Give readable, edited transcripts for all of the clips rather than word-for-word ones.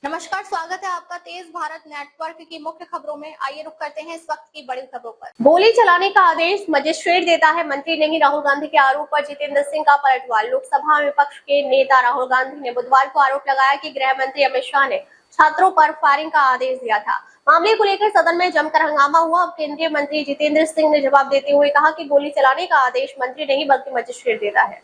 नमस्कार, स्वागत है आपका तेज भारत नेटवर्क की मुख्य खबरों में। आइए रुक करते हैं इस वक्त की बड़ी खबरों पर। गोली चलाने का आदेश मजिस्ट्रेट देता है मंत्री नहीं। राहुल गांधी के आरोप पर जितेंद्र सिंह का पलटवार। लोकसभा में विपक्ष के नेता राहुल गांधी ने बुधवार को आरोप लगाया कि गृह मंत्री अमित शाह ने छात्रों पर फायरिंग का आदेश दिया था। मामले को लेकर सदन में जमकर हंगामा हुआ। अब केंद्रीय मंत्री जितेंद्र सिंह ने जवाब देते हुए कहा कि गोली चलाने का आदेश मंत्री नहीं बल्कि मजिस्ट्रेट देता है।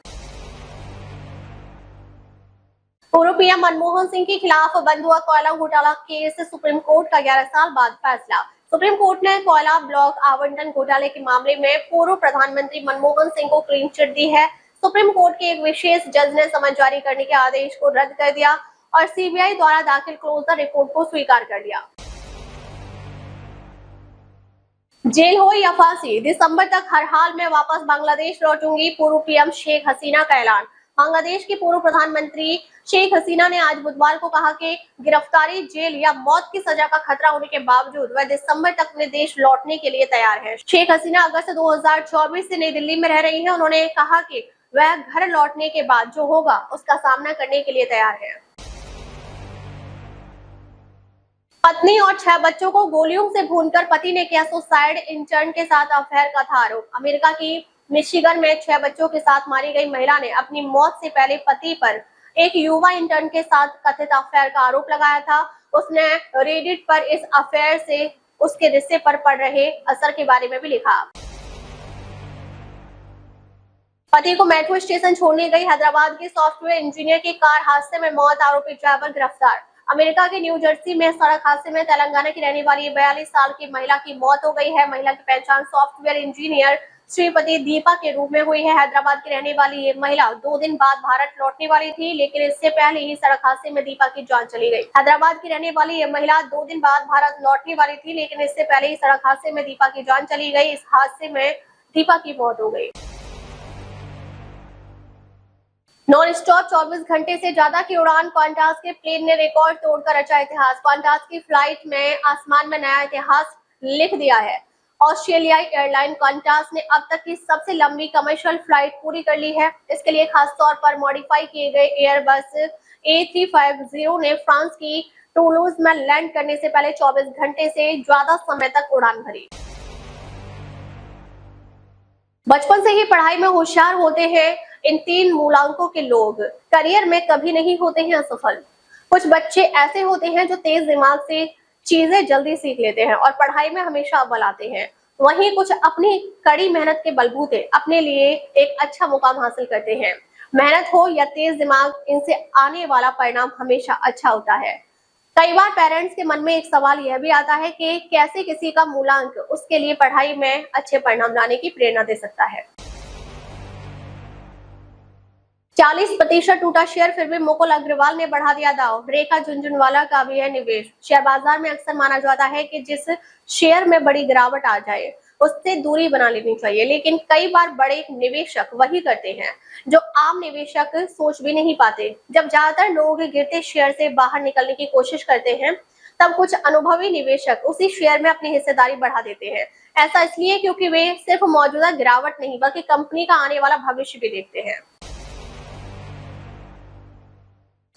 पूर्व पीएम मनमोहन सिंह के खिलाफ बंद हुआ कोयला घोटाला केस। सुप्रीम कोर्ट का 11 साल बाद फैसला। सुप्रीम कोर्ट ने कोयला ब्लॉक आवंटन घोटाले के मामले में पूर्व प्रधानमंत्री मनमोहन सिंह को क्लीन चिट दी है। सुप्रीम कोर्ट के एक विशेष जज ने समन जारी करने के आदेश को रद्द कर दिया और सीबीआई द्वारा दाखिल क्लोजर रिपोर्ट को स्वीकार कर लिया। जेल हो या फांसी, दिसंबर तक हर हाल में वापस बांग्लादेश लौटूंगी, पूर्व पीएम शेख हसीना का ऐलान। बांग्लादेश की पूर्व प्रधानमंत्री शेख हसीना ने आज बुधवार को कहा कि गिरफ्तारी, जेल या मौत की सजा का खतरा होने के बावजूद वह दिसंबर तक अपने देश लौटने के लिए तैयार है। शेख हसीना अगस्त 2024 से नई दिल्ली में रह रही हैं। उन्होंने कहा कि वह घर लौटने के बाद जो होगा उसका सामना करने के लिए तैयार है। पत्नी और 6 बच्चों को गोलियों से भूनकर पति ने किया सुसाइड। इंटर्न के साथ अफेयर का था आरोप। अमेरिका की मिशिगन में 6 बच्चों के साथ मारी गई महिला ने अपनी मौत से पहले पति पर एक युवा इंटर्न के साथ कथित अफेयर का आरोप लगाया था। उसने रेडिट पर इस अफेयर से उसके रिश्ते पर पड़ रहे असर के बारे में भी लिखा। पति को मेट्रो स्टेशन छोड़ने गई हैदराबाद के सॉफ्टवेयर इंजीनियर की कार हादसे में मौत, आरोपी ड्राइवर गिरफ्तार। अमेरिका के न्यू जर्सी में सड़क हादसे में तेलंगाना की रहने वाली 42 साल की महिला की मौत हो गई है। महिला की पहचान सॉफ्टवेयर इंजीनियर श्रीपति दीपा के रूप में हुई है। हैदराबाद की रहने वाली ये महिला 2 दिन बाद भारत लौटने वाली थी, लेकिन इससे पहले ही सड़क हादसे में दीपा की जान चली गई। हैदराबाद की रहने वाली ये महिला 2 दिन बाद भारत लौटने वाली थी, लेकिन इससे पहले ही सड़क हादसे में दीपा की जान चली गई। इस हादसे में दीपा की मौत हो गई। नॉन स्टॉप 24 घंटे से ज्यादा की उड़ान, क्वांटास के प्लेन ने रिकॉर्ड तोड़कर रचा इतिहास। क्वांटास की फ्लाइट में आसमान में नया इतिहास लिख दिया है। ऑस्ट्रेलियाई एयरलाइन क्वांटास ने अब तक की सबसे लंबी कमर्शियल फ्लाइट पूरी कर ली है। इसके लिए खास तौर पर मॉडिफाई किए गए एयरबस A350 ने फ्रांस की टूलूज में लैंड करने से पहले 24 घंटे से ज्यादा समय तक उड़ान भरी। बचपन से ही पढ़ाई में होशियार होते हैं इन 3 मूलांकों के लोग करियर में कभी नहीं होते हैं असफल। कुछ बच्चे ऐसे होते हैं जो तेज दिमाग से चीजें जल्दी सीख लेते हैं और पढ़ाई में हमेशा अव्वल आते हैं। वहीं कुछ अपनी कड़ी मेहनत के बलबूते अपने लिए एक अच्छा मुकाम हासिल करते हैं। मेहनत हो या तेज दिमाग, इनसे आने वाला परिणाम हमेशा अच्छा होता है। कई बार पेरेंट्स के मन में एक सवाल यह भी आता है कि कैसे किसी का मूलांक उसके लिए पढ़ाई में अच्छे परिणाम लाने की प्रेरणा दे सकता है। 40% टूटा शेयर, फिर भी मुकुल अग्रवाल ने बढ़ा दिया दाव। रेखा झुनझुनवाला का भी है निवेश। शेयर बाजार में अक्सर माना जाता है कि जिस शेयर में बड़ी गिरावट आ जाए उससे दूरी बना लेनी चाहिए, लेकिन कई बार बड़े निवेशक वही करते हैं जो आम निवेशक सोच भी नहीं पाते। जब ज्यादातर लोग गिरते शेयर से बाहर निकलने की कोशिश करते हैं, तब कुछ अनुभवी निवेशक उसी शेयर में अपनी हिस्सेदारी बढ़ा देते हैं। ऐसा इसलिए क्योंकि वे सिर्फ मौजूदा गिरावट नहीं बल्कि कंपनी का आने वाला भविष्य भी देखते हैं।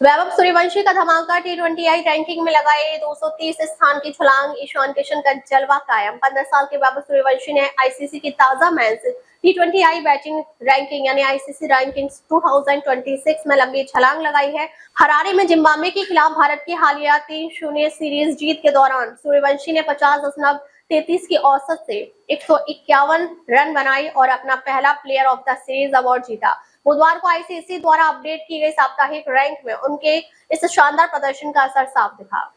वैभव सूर्यवंशी का धमाका, T20I रैंकिंग में लगाए 230 स्थान की छलांग। ईशान किशन का जलवा कायम। 15 साल के वैभव सूर्यवंशी ने आईसीसी की ताजा मेंस T20I बैटिंग रैंकिंग यानी आईसीसी रैंकिंग्स 2026 में लंबी छलांग लगाई है। हरारे में जिम्बाब्वे के खिलाफ भारत की हालिया 3-0 सीरीज जीत के दौरान सूर्यवंशी ने 50.33 की औसत से 151 रन बनाई और अपना पहला player of the series award जीता। बुधवार को आईसीसी द्वारा अपडेट की गई साप्ताहिक रैंक में उनके इस शानदार प्रदर्शन का असर साफ दिखा।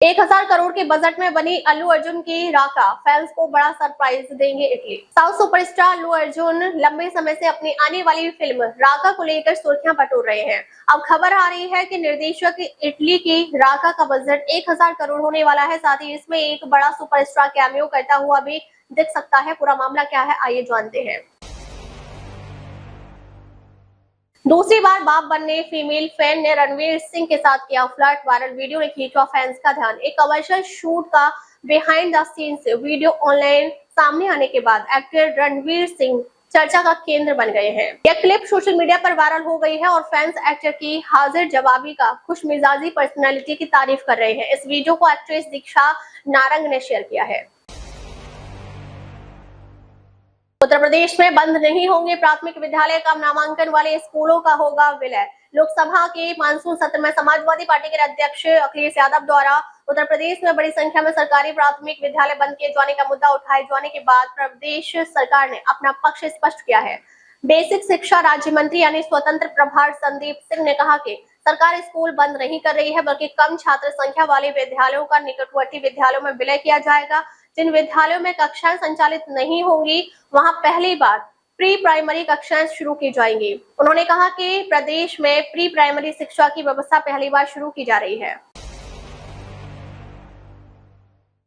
1000 करोड़ के बजट में बनी अल्लू अर्जुन की राका, फैंस को बड़ा सरप्राइज देंगे Italy. South superstar Allu Arjun लंबे समय से अपनी आने वाली फिल्म राका को लेकर सुर्खियां बटोर रहे हैं। अब खबर आ रही है कि निर्देशक इटली की राका का बजट 1000 करोड़ होने वाला है। साथ ही इसमें एक बड़ा सुपरस्टार कैमियो करता हुआ भी दिख सकता है। पूरा मामला क्या है, आइए जानते हैं। दूसरी बार बाप बनने फीमेल फैन ने रणवीर सिंह के साथ किया फ्लर्ट, वायरल वीडियो ने खींचा फैंस का ध्यान। एक कमर्शियल शूट का behind the scenes video online सामने आने के बाद एक्टर रणवीर सिंह चर्चा का केंद्र बन गए हैं। यह क्लिप सोशल मीडिया पर वायरल हो गई है और फैंस एक्टर की हाजिर जवाबी का खुशमिजाजी पर्सनालिटी की तारीफ कर रहे हैं। इस वीडियो को एक्ट्रेस दीक्षा नारंग ने शेयर किया है। उत्तर प्रदेश में बंद नहीं होंगे प्राथमिक विद्यालय का, नामांकन वाले स्कूलों का होगा विलय। लोकसभा के मानसून सत्र में समाजवादी पार्टी के अध्यक्ष अखिलेश यादव द्वारा उत्तर प्रदेश में बड़ी संख्या में सरकारी प्राथमिक विद्यालय बंद किए जाने का मुद्दा उठाए जाने के बाद प्रदेश सरकार ने अपना पक्ष स्पष्ट किया है। बेसिक शिक्षा राज्य मंत्री यानी स्वतंत्र प्रभार संदीप सिंह ने कहा कि सरकार स्कूल बंद नहीं कर रही है, बल्कि कम छात्र संख्या वाले विद्यालयों का निकटवर्ती विद्यालयों में विलय किया जाएगा। जिन विद्यालयों में कक्षाएं संचालित नहीं होंगी वहां पहली बार प्री प्राइमरी कक्षाएं शुरू की जाएंगी। उन्होंने कहा कि प्रदेश में प्री प्राइमरी शिक्षा की व्यवस्था पहली बार शुरू की जा रही है।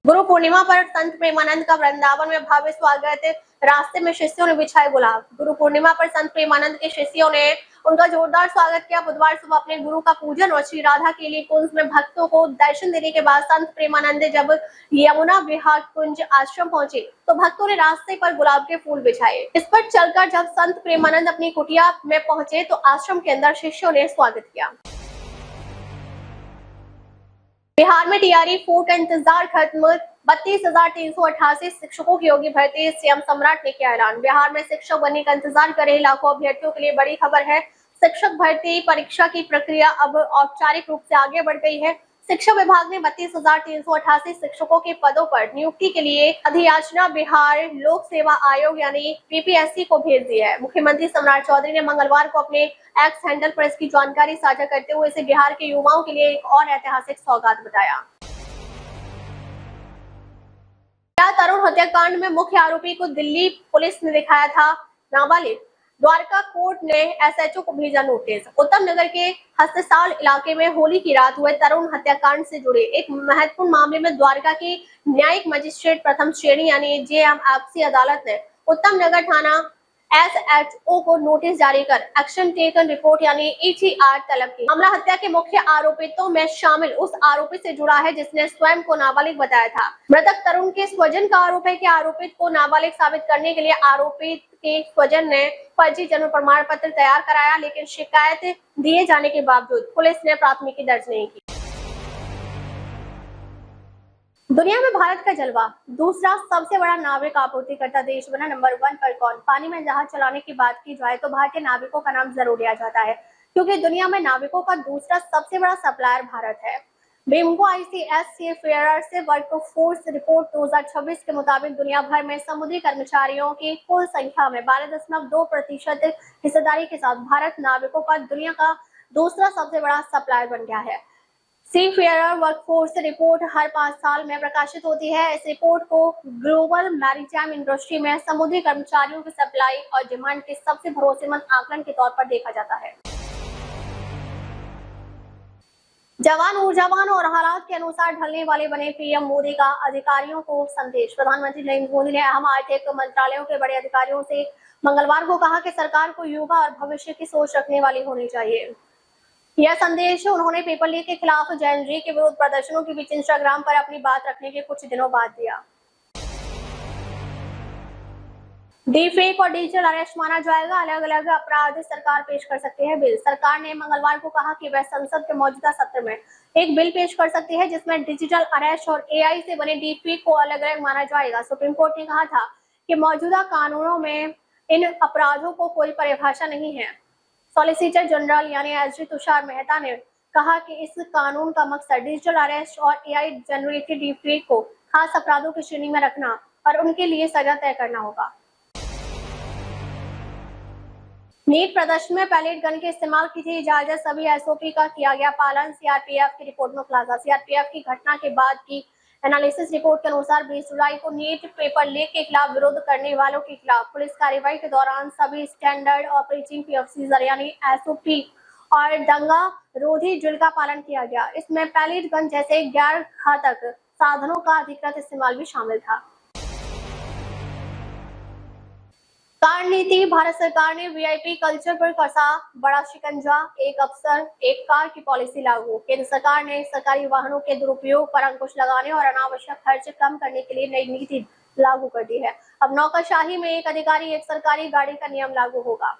गुरु पूर्णिमा पर संत प्रेमानंद का वृंदावन में भव्य स्वागत, रास्ते में शिष्यों ने बिछाए गुलाब। गुरु पूर्णिमा पर संत प्रेमानंद के शिष्यों ने उनका जोरदार स्वागत किया। बुधवार सुबह अपने गुरु का पूजन और श्री राधा के लिए कुंज में भक्तों को दर्शन देने के बाद संत प्रेमानंद जब यमुना विहार कुंज आश्रम पहुंचे तो भक्तों ने रास्ते पर गुलाब के फूल बिछाए। इस पर चलकर जब संत प्रेमानंद अपनी कुटिया में पहुंचे तो आश्रम के अंदर शिष्यों ने स्वागत किया। बिहार में टीआरई 4 का इंतजार खत्म, 32,388 शिक्षकों की होगी भर्ती, सीएम सम्राट ने किया ऐलान। बिहार में शिक्षक बनने का इंतजार कर रहे लाखों अभ्यर्थियों के लिए बड़ी खबर है। शिक्षक भर्ती परीक्षा की प्रक्रिया अब औपचारिक रूप से आगे बढ़ गई है। शिक्षा विभाग ने 32,388 शिक्षकों के पदों पर नियुक्ति के लिए अधियाचना बिहार लोक सेवा आयोग यानी बीपीएससी को भेज दी है। मुख्यमंत्री सम्राट चौधरी ने मंगलवार को अपने एक्स हैंडल पर इसकी जानकारी साझा करते हुए इसे बिहार के युवाओं के लिए एक और ऐतिहासिक सौगात बताया। तरुण हत्याकांड में मुख्य आरोपी को दिल्ली पुलिस ने दिखाया था नाबालिग, द्वारका कोर्ट ने एसएचओ को भेजा नोटिस। उत्तम नगर के हस्तसाल इलाके में होली की रात हुए तरुण हत्याकांड से जुड़े एक महत्वपूर्ण मामले में द्वारका की न्यायिक मजिस्ट्रेट प्रथम श्रेणी यानी जेएमएफसी अदालत ने उत्तम नगर थाना एसएचओ को नोटिस जारी कर एक्शन टेकन रिपोर्ट यानी ईटीआर तलब की। मामला हत्या के मुख्य आरोपितों में शामिल उस आरोपी से जुड़ा है जिसने स्वयं को नाबालिग बताया था। मृतक तरुण के स्वजन का आरोप है कि आरोपित को नाबालिग साबित करने के लिए आरोपित के स्वजन ने फर्जी जन्म प्रमाण पत्र तैयार कराया, लेकिन शिकायत दिए जाने के बावजूद पुलिस ने प्राथमिकी दर्ज नहीं की। दुनिया में भारत का जलवा, दूसरा सबसे बड़ा नाविक आपूर्तिकर्ता देश बना। नंबर 1 पर कौन? पानी में जहाज चलाने की बात की जाए तो भारतीय नाविकों का नाम जरूर लिया जाता है, क्योंकि दुनिया में नाविकों का दूसरा सबसे बड़ा सप्लायर भारत है। बिम्को आईसीएस सीफेयर से वर्कफोर्स रिपोर्ट 2026 के मुताबिक दुनिया भर में समुद्री कर्मचारियों की कुल संख्या में 12.2% हिस्सेदारी के साथ भारत नाविकों का दुनिया का दूसरा सबसे बड़ा सप्लायर बन गया है। सीफेयर वर्कफोर्स रिपोर्ट हर 5 साल में प्रकाशित होती है। इस रिपोर्ट को ग्लोबल मैरीटाइम इंडस्ट्री में समुद्री कर्मचारियों की सप्लाई और डिमांड के सबसे भरोसेमंद आकलन के तौर पर देखा जाता है। जवान ऊर्जावान और हालात के अनुसार ढलने वाले बने पीएम मोदी का अधिकारियों को संदेश। प्रधानमंत्री नरेंद्र मोदी ने अहम आर्थिक मंत्रालयों के बड़े अधिकारियों से मंगलवार को कहा कि सरकार को युवा और भविष्य की सोच रखने वाली होनी चाहिए। यह संदेश उन्होंने पेपर लीक के खिलाफ जैन जी के विरुद्ध प्रदर्शनों के बीच इंस्टाग्राम पर अपनी बात रखने के कुछ दिनों बाद दिया। डीफेक और डिजिटल अरेस्ट माना जाएगा, अलग अलग अपराध सरकार पेश कर सकती है बिल। सरकार ने मंगलवार को कहा कि वह संसद के मौजूदा सत्र में एक बिल पेश कर सकती है जिसमें डिजिटल अरेस्ट और एआई से बने डीफेक को अलग अलग माना जाएगा। सुप्रीम कोर्ट ने कहा था कि मौजूदा कानूनों में इन अपराधों को कोई परिभाषा नहीं है। सॉलिसिटर जनरल यानी एसजी तुषार मेहता ने कहा कि इस कानून का मकसद डिजिटल अरेस्ट और एआई जनरेटेड डीफेक को खास अपराधों की श्रेणी में रखना और उनके लिए सजा तय करना होगा। नीट प्रदर्शन में पैलेट गन के इस्तेमाल की थी इजाजत, सभी एसओपी का किया गया पालन। सीआरपीएफ की रिपोर्ट में खुलासा। सीआरपीएफ की घटना के बाद की एनालिसिस रिपोर्ट के अनुसार 20 जुलाई को नीट पेपर लीक के खिलाफ विरोध करने वालों के खिलाफ पुलिस कार्रवाई के दौरान सभी स्टैंडर्ड ऑपरेटिंग प्रोसीजर यानी एसओपी और दंगा रोधी ड्रिल का पालन किया गया। इसमें पैलेट गन जैसे गैर घातक साधनों का अधिकृत इस्तेमाल भी शामिल था। कार नीति, भारत सरकार ने वीआईपी कल्चर पर कसा बड़ा शिकंजा, एक अफसर एक कार की पॉलिसी लागू। केंद्र सरकार ने सरकारी वाहनों के दुरुपयोग पर अंकुश लगाने और अनावश्यक खर्च कम करने के लिए नई नीति लागू कर दी है। अब नौकरशाही में एक अधिकारी एक सरकारी गाड़ी का नियम लागू होगा।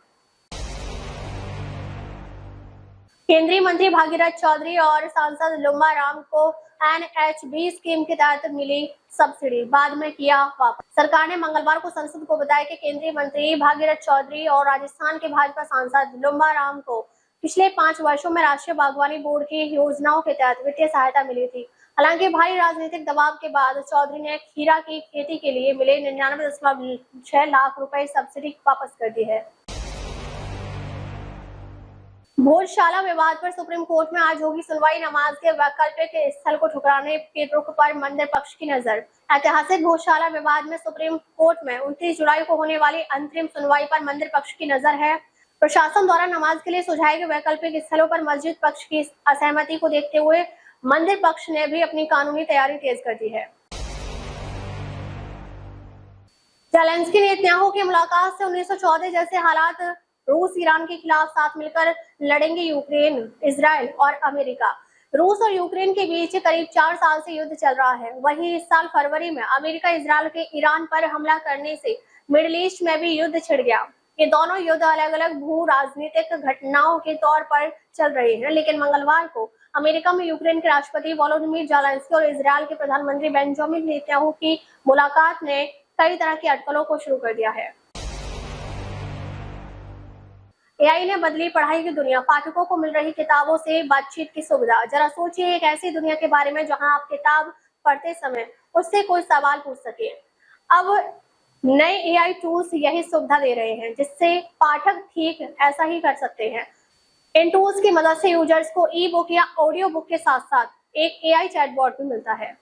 केंद्रीय मंत्री भागीरथ चौधरी और सांसद लुम्बा राम को NHB स्कीम के तहत मिली सब्सिडी, बाद में किया वापस। सरकार ने मंगलवार को संसद को बताया कि केंद्रीय मंत्री भागीरथ चौधरी और राजस्थान के भाजपा सांसद लुम्बा राम को पिछले 5 वर्षों में राष्ट्रीय बागवानी बोर्ड की योजनाओं के तहत वित्तीय सहायता मिली थी। हालांकि भारी राजनीतिक दबाव के बाद चौधरी ने खीरा की खेती के लिए मिले 99.6 लाख रुपए सब्सिडी वापस कर दी है। भोजशाला विवाद पर सुप्रीम कोर्ट में आज होगी सुनवाई। नमाज के वैकल्पिक स्थल को ठुकराने के रुख पर मंदिर पक्ष की नजर। ऐतिहासिक भोजशाला विवाद में सुप्रीम कोर्ट में 29 जुलाई को होने वाली अंतरिम सुनवाई पर मंदिर पक्ष की नजर है। प्रशासन द्वारा नमाज के लिए सुझाए गए वैकल्पिक स्थलों पर मस्जिद पक्ष की असहमति को देखते हुए मंदिर पक्ष ने भी अपनी कानूनी तैयारी तेज कर दी है। ज़ेलेंस्की नेतन्याहू की मुलाकात से 1914 जैसे हालात। रूस ईरान के खिलाफ साथ मिलकर लड़ेंगे यूक्रेन, इजराइल और अमेरिका। रूस और यूक्रेन के बीच करीब 4 साल से युद्ध चल रहा है। वहीं इस साल फरवरी में अमेरिका इजराइल के ईरान पर हमला करने से मिडिल ईस्ट में भी युद्ध छिड़ गया। ये दोनों युद्ध अलग अलग भू राजनीतिक घटनाओं के तौर पर चल रहे हैं, लेकिन मंगलवार को अमेरिका में यूक्रेन के राष्ट्रपति वोलोदिमीर ज़ेलेंस्की और इजराइल के प्रधानमंत्री बेंजामिन नेतन्याहू की मुलाकात ने कई तरह की अटकलों को शुरू कर दिया है। AI ने बदली पढ़ाई की दुनिया, पाठकों को मिल रही किताबों से बातचीत की सुविधा। जरा सोचिए एक ऐसी दुनिया के बारे में जहां आप किताब पढ़ते समय उससे कोई सवाल पूछ सके। अब नए AI टूल्स यही सुविधा दे रहे हैं, जिससे पाठक ठीक ऐसा ही कर सकते हैं। इन टूल्स की मदद से यूजर्स को ई-बुक या ऑडियो बुक के साथ साथ एक AI चैटबॉट भी मिलता है।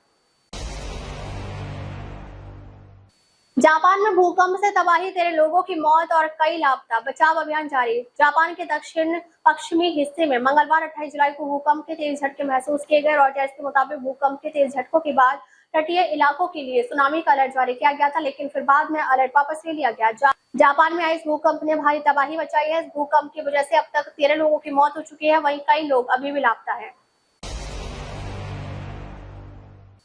जापान में भूकंप से तबाही, 13 लोगों की मौत और कई लापता। बचाव अभियान जारी। जापान के दक्षिण पश्चिमी हिस्से में मंगलवार 28 जुलाई को भूकंप के तेज झटके महसूस किए गए। रॉयटर्स के मुताबिक भूकंप के तेज झटकों के बाद तटीय इलाकों के लिए सुनामी का अलर्ट जारी किया गया था, लेकिन फिर बाद में अलर्ट वापस ले लिया गया। जापान में आए इस भूकंप ने भारी तबाही मचाई है। इस भूकंप की वजह से अब तक 13 लोगों की मौत हो चुकी है, वहीं कई लोग अभी भी लापता है।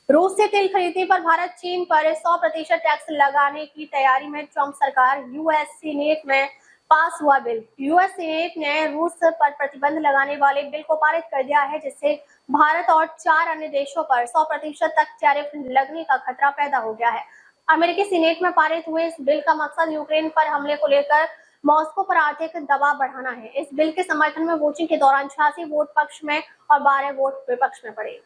रूस से तेल खरीदने पर भारत चीन पर 100% टैक्स लगाने की तैयारी में ट्रंप सरकार। यूएस सीनेट में पास हुआ बिल। यूएस सीनेट ने रूस पर प्रतिबंध लगाने वाले बिल को पारित कर दिया है, जिससे भारत और 4 अन्य देशों पर 100% तक टैरिफ लगने का खतरा पैदा हो गया है। अमेरिकी सीनेट में पारित हुए इस बिल का मकसद यूक्रेन पर हमले को लेकर मॉस्को पर आर्थिक दबाव बढ़ाना है। इस बिल के समर्थन में वोटिंग के दौरान 86 वोट पक्ष में और 12 वोट विपक्ष में पड़े।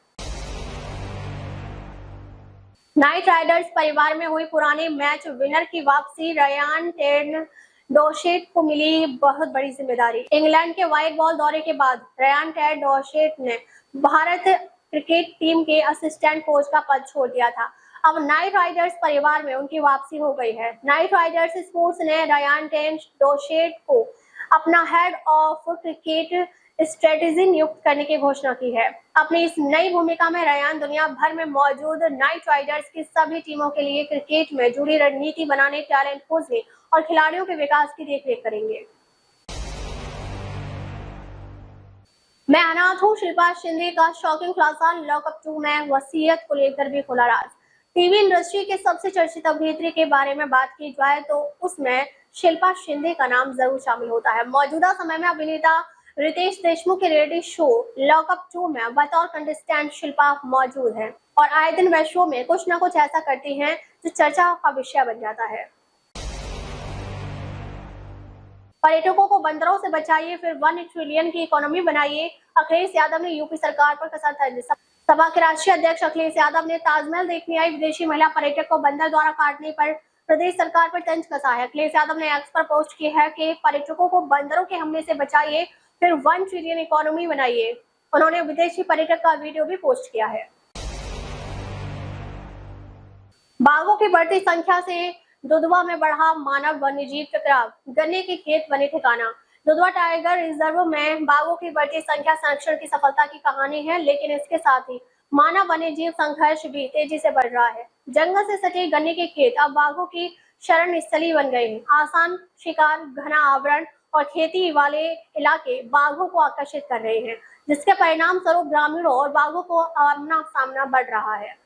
नाइट राइडर्स परिवार में हुई पुराने मैच विनर की वापसी। रयान टेड-डॉशेट को मिली बहुत बड़ी जिम्मेदारी। इंग्लैंड के व्हाइट बॉल दौरे के बाद रयान टेड-डॉशेट ने भारत क्रिकेट टीम के असिस्टेंट कोच का पद छोड़ दिया था। अब नाइट राइडर्स परिवार में उनकी वापसी हो गई है। नाइट राइडर्स स्पोर्ट्स ने रयान टेड-डॉशेट को अपना हेड ऑफ क्रिकेट स्ट्रेटेजी नियुक्त करने की घोषणा की है। अपनी इस नई भूमिका में रयान दुनिया भर में मौजूद नाइट राइडर्स की सभी टीमों के लिए क्रिकेट में जुड़ी रणनीति बनाने, टैलेंट खोजने और खिलाड़ियों के विकास की देखरेख करेंगे। मैं अनाथ हूँ, शिल्पा शिंदे का शॉकिंग खुलासा। लॉकअप 2 में वसीयत को लेकर भी खुला राज। टीवी इंडस्ट्री के सबसे चर्चित अभिनेत्री के बारे में बात की जाए तो उसमें शिल्पा शिंदे का नाम जरूर शामिल होता है। मौजूदा समय में अभिनेता रितेश देशमुख के रियलिटी शो लॉकअप 2 में बतौर कंटेस्टेंट शिल्पा मौजूद है और आए दिन वह शो में कुछ न कुछ ऐसा करती हैं जो चर्चा का विषय बन जाता है। पर्यटकों को बंदरों से बचाइए, फिर 1 ट्रिलियन की इकोनॉमी बनाइए। अखिलेश यादव ने यूपी सरकार पर कसा तंज। सपा के राष्ट्रीय अध्यक्ष अखिलेश यादव ने ताजमहल देखने आई विदेशी महिला पर्यटक को बंदर द्वारा काटने पर प्रदेश सरकार पर तंज कसा है। अखिलेश यादव ने एक्स पर पोस्ट की है कि पर्यटकों को बंदरों के हमले से बचाइए, फिर 1 ट्रिलियन इकोनॉमी बनाइए। उन्होंने विदेशी पर्यटक का वीडियो भी पोस्ट किया है। बाघों की बढ़ती संख्या से दुधवा में बढ़ा मानव वन्यजीव टकराव। गन्ने के खेत बने ठिकाना। दुधवा टाइगर रिजर्व में बाघों की बढ़ती संख्या संरक्षण की सफलता की कहानी है, लेकिन इसके साथ ही मानव वन्यजीव संघर्ष भी तेजी से बढ़ रहा है। जंगल से सटे गन्ने के खेत अब बाघों की शरण स्थली बन गए हैं। आसान शिकार, घना आवरण और खेती वाले इलाके बाघों को आकर्षित कर रहे हैं, जिसके परिणाम स्वरूप ग्रामीणों और बाघों को आमना सामना बढ़ रहा है।